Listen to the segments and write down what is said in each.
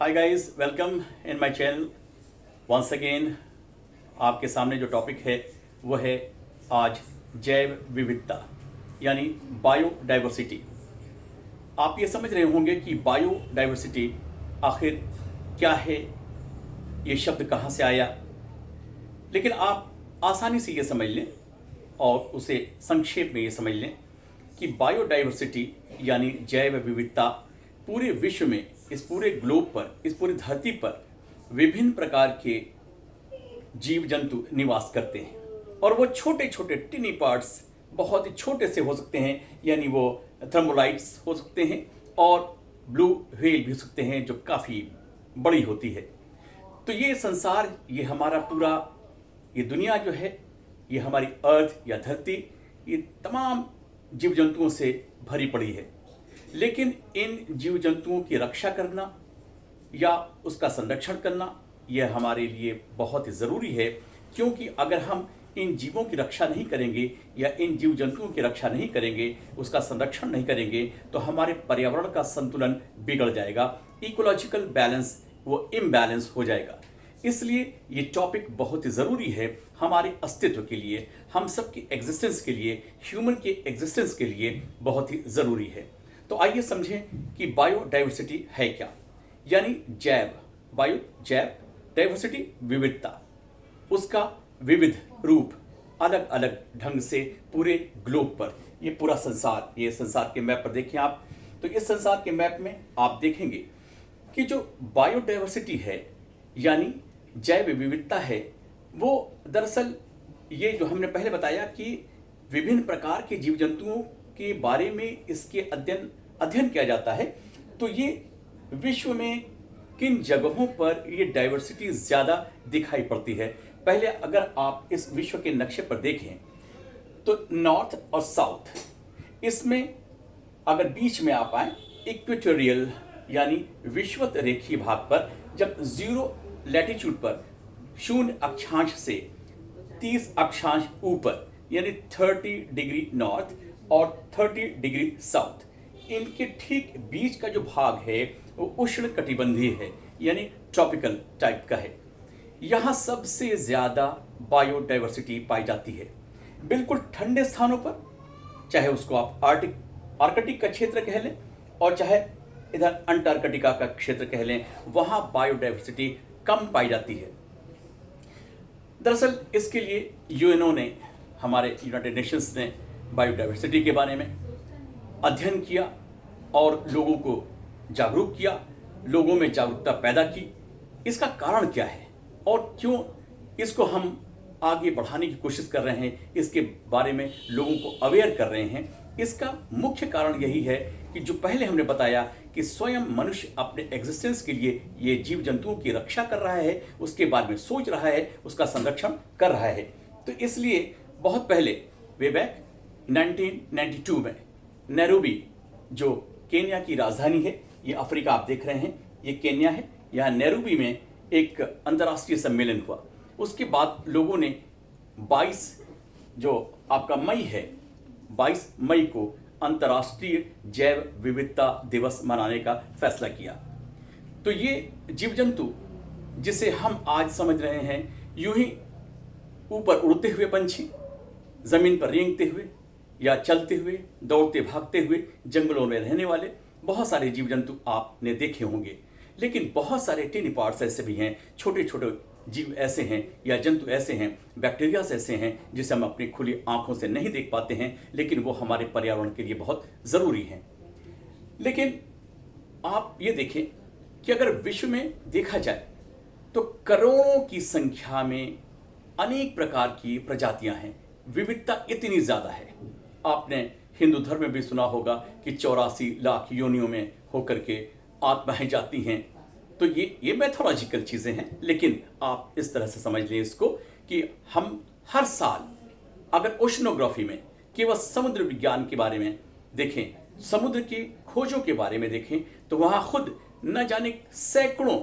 Hi guys, welcome in my channel once again. आपके सामने जो टॉपिक है वो है आज जैव विविधता यानी बायोडाइवर्सिटी। आप ये समझ रहे होंगे कि बायोडाइवर्सिटी आखिर क्या है, ये शब्द कहाँ से आया। लेकिन आप आसानी से ये समझ लें और उसे संक्षेप में ये समझ लें कि बायोडाइवर्सिटी यानी जैव विविधता पूरे विश्व में, इस पूरे ग्लोब पर, इस पूरी धरती पर विभिन्न प्रकार के जीव जंतु निवास करते हैं। और वो छोटे छोटे टिनी पार्ट्स बहुत ही छोटे से हो सकते हैं, यानी वो थर्मोलाइट्स हो सकते हैं और ब्लू व्हेल भी हो सकते हैं जो काफ़ी बड़ी होती है। तो ये संसार, ये हमारा पूरा, ये दुनिया जो है, ये हमारी अर्थ या धरती, ये तमाम जीव जंतुओं से भरी पड़ी है। लेकिन इन जीव जंतुओं की रक्षा करना या उसका संरक्षण करना यह हमारे लिए बहुत ही ज़रूरी है, क्योंकि अगर हम इन जीवों की रक्षा नहीं करेंगे या इन जीव जंतुओं की रक्षा नहीं करेंगे, उसका संरक्षण नहीं करेंगे, तो हमारे पर्यावरण का संतुलन बिगड़ जाएगा, इकोलॉजिकल बैलेंस वो इम्बैलेंस हो जाएगा। इसलिए ये टॉपिक बहुत ही ज़रूरी है हमारे अस्तित्व के लिए, हम सब की एग्जिस्टेंस के लिए, ह्यूमन के एग्जिस्टेंस के लिए बहुत ही ज़रूरी है। तो आइए समझें कि बायोडाइवर्सिटी है क्या। यानी जैव डाइवर्सिटी विविधता, उसका विविध रूप अलग अलग ढंग से पूरे ग्लोब पर, ये पूरा संसार, ये संसार के मैप पर देखें आप, तो इस संसार के मैप में आप देखेंगे कि जो बायोडाइवर्सिटी है यानी जैव विविधता है, वो दरअसल ये जो हमने पहले बताया कि विभिन्न प्रकार के जीव जंतुओं के बारे में इसके अध्ययन किया जाता है। तो ये विश्व में किन जगहों पर ये डाइवर्सिटी ज़्यादा दिखाई पड़ती है। पहले अगर आप इस विश्व के नक्शे पर देखें तो नॉर्थ और साउथ, इसमें अगर बीच में आप आए इक्वेटोरियल यानी विषुवत रेखीय भाग पर, जब 0 लैटिट्यूड पर 0 अक्षांश से 30 अक्षांश ऊपर यानी 30 डिग्री नॉर्थ और 30 डिग्री साउथ, इनके ठीक बीच का जो भाग है वो उष्ण कटिबंधीय है यानी ट्रॉपिकल टाइप का है। यहाँ सबसे ज़्यादा बायोडाइवर्सिटी पाई जाती है। बिल्कुल ठंडे स्थानों पर, चाहे उसको आप आर्कटिक का क्षेत्र कह लें और चाहे इधर अंटार्कटिका का क्षेत्र कह लें, वहाँ बायोडाइवर्सिटी कम पाई जाती है। दरअसल इसके लिए यूएनओ ने, हमारे यूनाइटेड नेशंस ने बायोडाइवर्सिटी के बारे में अध्ययन किया और लोगों को जागरूक किया, लोगों में जागरूकता पैदा की। इसका कारण क्या है और क्यों इसको हम आगे बढ़ाने की कोशिश कर रहे हैं, इसके बारे में लोगों को अवेयर कर रहे हैं। इसका मुख्य कारण यही है कि जो पहले हमने बताया कि स्वयं मनुष्य अपने एग्जिस्टेंस के लिए ये जीव जंतुओं की रक्षा कर रहा है, उसके बारे में सोच रहा है, उसका संरक्षण कर रहा है। तो इसलिए बहुत पहले वे बैक 1992 में नैरोबी, जो केन्या की राजधानी है, ये अफ्रीका आप देख रहे हैं, ये केन्या है, यहाँ नैरोबी में एक अंतर्राष्ट्रीय सम्मेलन हुआ। उसके बाद लोगों ने 22 जो आपका मई है, 22 मई को अंतर्राष्ट्रीय जैव विविधता दिवस मनाने का फैसला किया। तो ये जीव जंतु जिसे हम आज समझ रहे हैं यूं ही ऊपर उड़ते हुए पंछी, जमीन पर रेंगते हुए या चलते हुए, दौड़ते भागते हुए, जंगलों में रहने वाले बहुत सारे जीव जंतु आपने देखे होंगे। लेकिन बहुत सारे टिनी पार्ट्स ऐसे भी हैं, छोटे छोटे जीव ऐसे हैं या जंतु ऐसे हैं, बैक्टीरियाज ऐसे हैं जिसे हम अपनी खुली आंखों से नहीं देख पाते हैं, लेकिन वो हमारे पर्यावरण के लिए बहुत ज़रूरी हैं। लेकिन आप ये देखें कि अगर विश्व में देखा जाए तो करोड़ों की संख्या में अनेक प्रकार की प्रजातियां हैं, विविधता इतनी ज़्यादा है। आपने हिंदू धर्म में भी सुना होगा कि 84 लाख योनियों में होकर के आत्माएं जाती हैं। तो ये मैथोलॉजिकल चीज़ें हैं, लेकिन आप इस तरह से समझ लें इसको कि हम हर साल अगर ओशनोग्राफी में केवल समुद्र विज्ञान के बारे में देखें, समुद्र की खोजों के बारे में देखें, तो वहाँ खुद न जाने सैकड़ों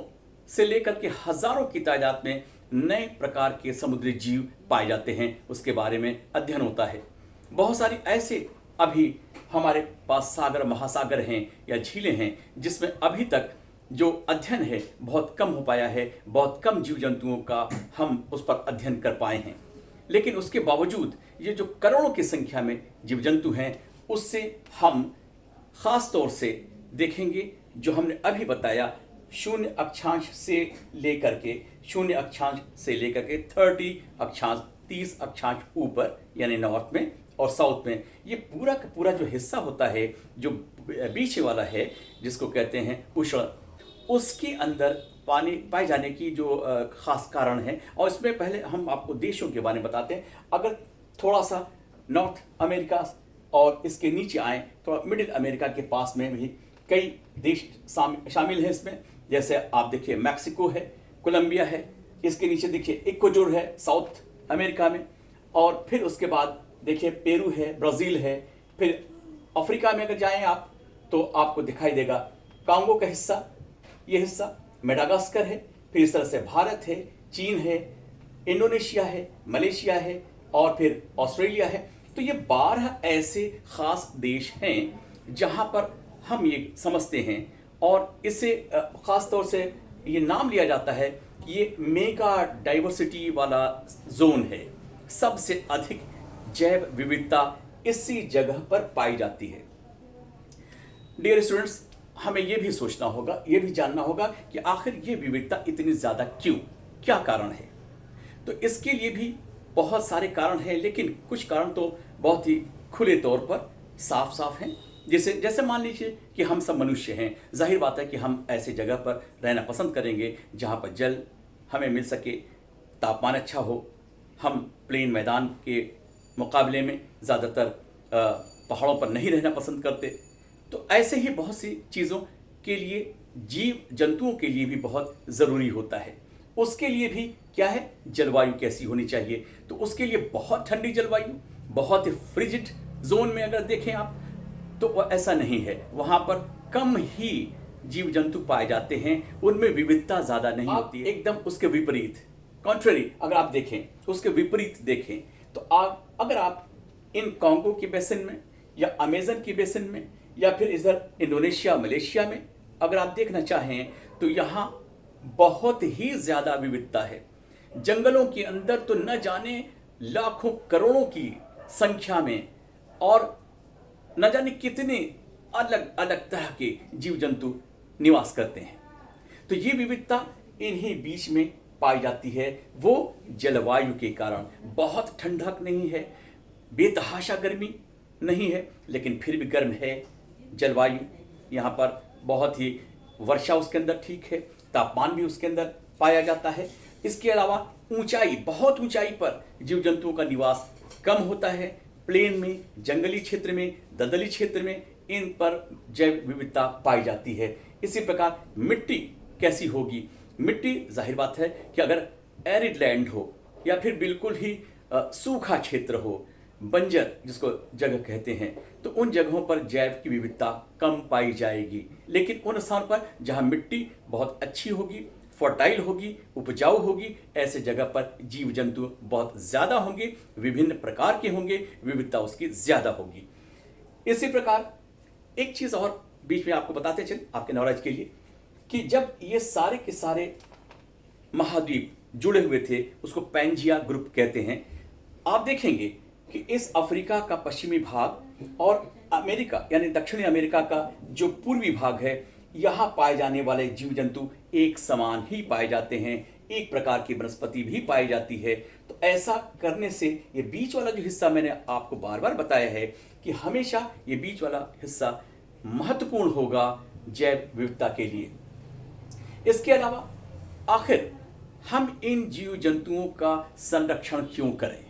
से लेकर के हज़ारों की तादाद में नए प्रकार के समुद्री जीव पाए जाते हैं, उसके बारे में अध्ययन होता है। बहुत सारी ऐसे अभी हमारे पास सागर महासागर हैं या झीलें हैं जिसमें अभी तक जो अध्ययन है बहुत कम हो पाया है, बहुत कम जीव जंतुओं का हम उस पर अध्ययन कर पाए हैं। लेकिन उसके बावजूद ये जो करोड़ों की संख्या में जीव जंतु हैं, उससे हम खास तौर से देखेंगे जो हमने अभी बताया, 0 अक्षांश से लेकर के 30 अक्षांश 30 अक्षांश ऊपर यानी नॉर्थ में और साउथ में, ये पूरा का पूरा जो हिस्सा होता है जो बीच वाला है जिसको कहते हैं उष्ण, उसके अंदर पानी पाए जाने की जो खास कारण है। और इसमें पहले हम आपको देशों के बारे में बताते हैं। अगर थोड़ा सा नॉर्थ अमेरिका और इसके नीचे आए, थोड़ा मिडिल अमेरिका के पास में भी कई देश शामिल हैं इसमें। जैसे आप देखिए मैक्सिको है, कोलंबिया है, इसके नीचे देखिए इक्वाडोर है साउथ अमेरिका में, और फिर उसके बाद देखिए पेरू है, ब्राज़ील है। फिर अफ्रीका में अगर जाएं आप तो आपको दिखाई देगा कांगो का हिस्सा, ये हिस्सा मेडागास्कर है। फिर इस तरह से भारत है, चीन है, इंडोनेशिया है, मलेशिया है और फिर ऑस्ट्रेलिया है। तो ये 12 ऐसे खास देश हैं जहां पर हम ये समझते हैं, और इसे खास तौर से ये नाम लिया जाता है कि ये मेगा डाइवर्सिटी वाला जोन है। सबसे अधिक जैव विविधता इसी जगह पर पाई जाती है। डियर स्टूडेंट्स, हमें यह भी सोचना होगा, यह भी जानना होगा कि आखिर ये विविधता इतनी ज्यादा क्यों, क्या कारण है। तो इसके लिए भी बहुत सारे कारण हैं, लेकिन कुछ कारण तो बहुत ही खुले तौर पर साफ साफ हैं। जैसे मान लीजिए कि हम सब मनुष्य हैं, जाहिर बात है कि हम ऐसे जगह पर रहना पसंद करेंगे जहां पर जल हमें मिल सके, तापमान अच्छा हो। हम प्लेन मैदान के मुकाबले में ज़्यादातर पहाड़ों पर नहीं रहना पसंद करते। तो ऐसे ही बहुत सी चीज़ों के लिए जीव जंतुओं के लिए भी बहुत ज़रूरी होता है। उसके लिए भी क्या है, जलवायु कैसी होनी चाहिए। तो उसके लिए बहुत ठंडी जलवायु, बहुत ही फ्रिजिड जोन में अगर देखें आप तो ऐसा नहीं है, वहाँ पर कम ही जीव जंतु पाए जाते हैं, उनमें विविधता ज़्यादा नहीं होती है। एकदम उसके विपरीत कॉन्ट्ररी अगर आप देखें, उसके विपरीत देखें तो अगर आप इन कांगो के बेसिन में या अमेजन की बेसिन में या फिर इधर इंडोनेशिया मलेशिया में अगर आप देखना चाहें तो यहाँ बहुत ही ज़्यादा विविधता है। जंगलों के अंदर तो न जाने लाखों करोड़ों की संख्या में और न जाने कितने अलग अलग तरह के जीव जंतु निवास करते हैं। तो ये विविधता इन्हीं बीच में पाई जाती है। वो जलवायु के कारण बहुत ठंडक नहीं है, बेतहाशा गर्मी नहीं है, लेकिन फिर भी गर्म है जलवायु। यहाँ पर बहुत ही वर्षा उसके अंदर ठीक है, तापमान भी उसके अंदर पाया जाता है। इसके अलावा ऊंचाई, बहुत ऊंचाई पर जीव जंतुओं का निवास कम होता है। प्लेन में, जंगली क्षेत्र में, दलदली क्षेत्र में इन पर जैव विविधता पाई जाती है। इसी प्रकार मिट्टी कैसी होगी, मिट्टी जाहिर बात है कि अगर एरिड लैंड हो या फिर बिल्कुल ही सूखा क्षेत्र हो, बंजर जिसको जगह कहते हैं, तो उन जगहों पर जैव की विविधता कम पाई जाएगी। लेकिन उन स्थान पर जहां मिट्टी बहुत अच्छी होगी, फर्टाइल होगी, उपजाऊ होगी, ऐसे जगह पर जीव जंतु बहुत ज़्यादा होंगे, विभिन्न प्रकार के होंगे, विविधता उसकी ज़्यादा होगी। इसी प्रकार एक चीज़ और बीच में आपको बताते चले आपके नॉलेज के लिए कि जब ये सारे के सारे महाद्वीप जुड़े हुए थे, उसको पैंजिया ग्रुप कहते हैं। आप देखेंगे कि इस अफ्रीका का पश्चिमी भाग और अमेरिका यानी दक्षिणी अमेरिका का जो पूर्वी भाग है, यहाँ पाए जाने वाले जीव जंतु एक समान ही पाए जाते हैं, एक प्रकार की वनस्पति भी पाई जाती है। तो ऐसा करने से ये बीच वाला जो हिस्सा मैंने आपको बार बार बताया है कि हमेशा ये बीच वाला हिस्सा महत्वपूर्ण होगा जैव विविधता के लिए। इसके अलावा आखिर हम इन जीव जंतुओं का संरक्षण क्यों करें,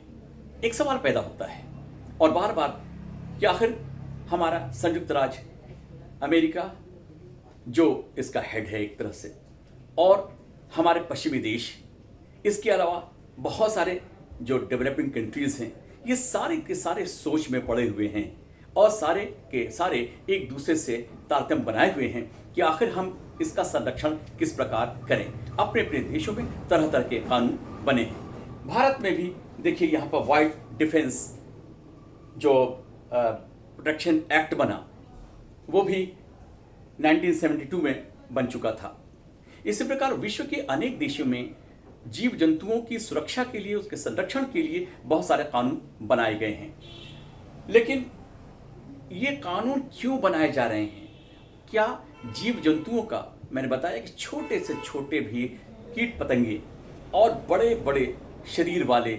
एक सवाल पैदा होता है और बार बार कि आखिर हमारा संयुक्त राज्य अमेरिका जो इसका हेड है एक तरह से, और हमारे पश्चिमी देश, इसके अलावा बहुत सारे जो डेवलपिंग कंट्रीज हैं, ये सारे के सारे सोच में पड़े हुए हैं और सारे के सारे एक दूसरे से तारतम्य बनाए हुए हैं कि आखिर हम इसका संरक्षण किस प्रकार करें। अपने अपने देशों में तरह तरह के कानून बने हैं। भारत में भी देखिए यहाँ पर वाइल्ड डिफेंस जो प्रोटेक्शन एक्ट बना, वो भी 1972 में बन चुका था। इसी प्रकार विश्व के अनेक देशों में जीव जंतुओं की सुरक्षा के लिए, उसके संरक्षण के लिए बहुत सारे कानून बनाए गए हैं। लेकिन ये कानून क्यों बनाए जा रहे हैं? क्या जीव जंतुओं का, मैंने बताया कि छोटे से छोटे भी कीट पतंगे और बड़े बड़े शरीर वाले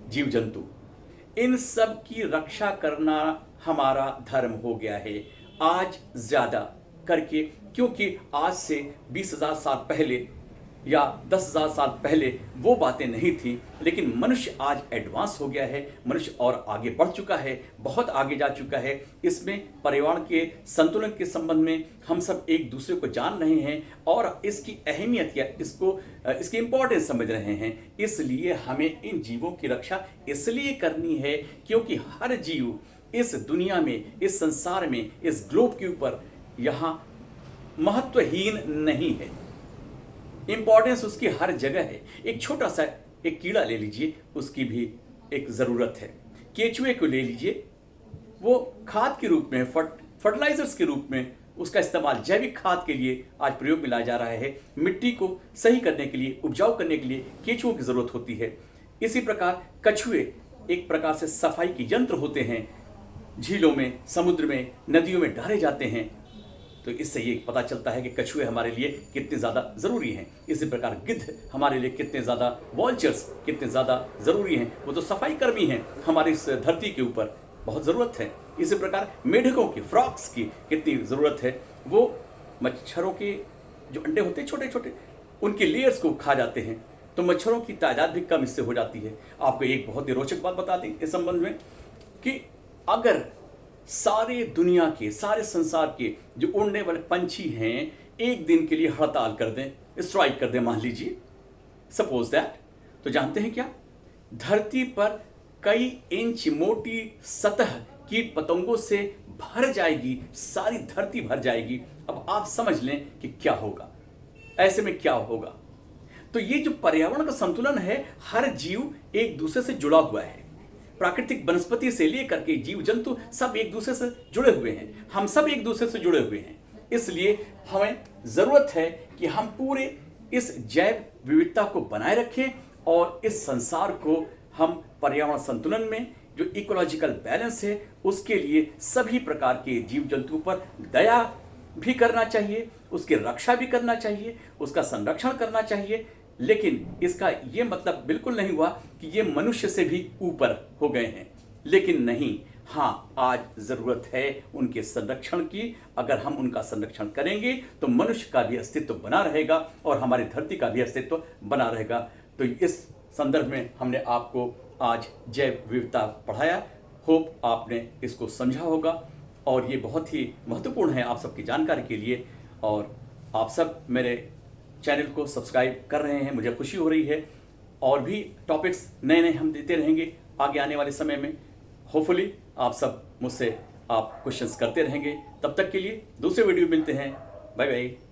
जीव जंतु, इन सब की रक्षा करना हमारा धर्म हो गया है आज ज़्यादा करके। क्योंकि आज से 20,000 साल पहले या 10,000 साल पहले वो बातें नहीं थी, लेकिन मनुष्य आज एडवांस हो गया है, मनुष्य और आगे बढ़ चुका है, बहुत आगे जा चुका है। इसमें पर्यावरण के संतुलन के संबंध में हम सब एक दूसरे को जान रहे हैं और इसकी अहमियत या इसकी इंपॉर्टेंस समझ रहे हैं। इसलिए हमें इन जीवों की रक्षा इसलिए करनी है क्योंकि हर जीव इस दुनिया में, इस संसार में, इस ग्लोब के ऊपर यहाँ महत्वहीन नहीं है। इंपॉर्टेंस उसकी हर जगह है। एक छोटा सा एक कीड़ा ले लीजिए, उसकी भी एक ज़रूरत है। केचुए को ले लीजिए, वो खाद के रूप में, फर्टिलाइजर्स के रूप में उसका इस्तेमाल जैविक खाद के लिए आज प्रयोग में लाया जा रहा है। मिट्टी को सही करने के लिए, उपजाऊ करने के लिए केचुओं की ज़रूरत होती है। इसी प्रकार कछुए एक प्रकार से सफाई के यंत्र होते हैं। झीलों में, समुद्र में, नदियों में डाले जाते हैं। तो इससे ये पता चलता है कि कछुए हमारे लिए कितने ज़्यादा ज़रूरी हैं। इसी प्रकार गिद्ध हमारे लिए कितने ज़्यादा, वॉल्चर्स कितने ज़्यादा ज़रूरी हैं। वो तो सफाई कर्मी हैं, हमारी इस धरती के ऊपर बहुत ज़रूरत है। इसी प्रकार मेढकों की, फ्रॉक्स की कितनी ज़रूरत है। वो मच्छरों के जो अंडे होते हैं छोटे छोटे, उनके लेयर्स को खा जाते हैं, तो मच्छरों की तादाद भी कम इससे हो जाती है। आपको एक बहुत ही रोचक बात बता दें इस संबंध में कि अगर सारे दुनिया के, सारे संसार के जो उड़ने वाले पंछी हैं एक दिन के लिए हड़ताल कर दें, स्ट्राइक कर दें, मान लीजिए, सपोज दैट, तो जानते हैं क्या? धरती पर कई इंच मोटी सतह कीट पतंगों से भर जाएगी, सारी धरती भर जाएगी। अब आप समझ लें कि क्या होगा, ऐसे में क्या होगा। तो ये जो पर्यावरण का संतुलन है, हर जीव एक दूसरे से जुड़ा हुआ है। प्राकृतिक वनस्पति से लेकर के जीव जंतु सब एक दूसरे से जुड़े हुए हैं। हम सब एक दूसरे से जुड़े हुए हैं। इसलिए हमें जरूरत है कि हम पूरे इस जैव विविधता को बनाए रखें और इस संसार को हम पर्यावरण संतुलन में, जो इकोलॉजिकल बैलेंस है, उसके लिए सभी प्रकार के जीव जंतुओं पर दया भी करना चाहिए, उसकी रक्षा भी करना चाहिए, उसका संरक्षण करना चाहिए। लेकिन इसका ये मतलब बिल्कुल नहीं हुआ कि ये मनुष्य से भी ऊपर हो गए हैं। लेकिन नहीं, हाँ, आज ज़रूरत है उनके संरक्षण की। अगर हम उनका संरक्षण करेंगे तो मनुष्य का भी अस्तित्व बना रहेगा और हमारी धरती का भी अस्तित्व बना रहेगा। तो इस संदर्भ में हमने आपको आज जैव विविधता पढ़ाया। होप आपने इसको समझा होगा और ये बहुत ही महत्वपूर्ण है आप सबकी जानकारी के लिए। और आप सब मेरे चैनल को सब्सक्राइब कर रहे हैं, मुझे खुशी हो रही है। और भी टॉपिक्स नए नए हम देते रहेंगे आगे आने वाले समय में। होपफुली आप सब मुझसे क्वेश्चंस करते रहेंगे। तब तक के लिए दूसरे वीडियो मिलते हैं। Bye bye.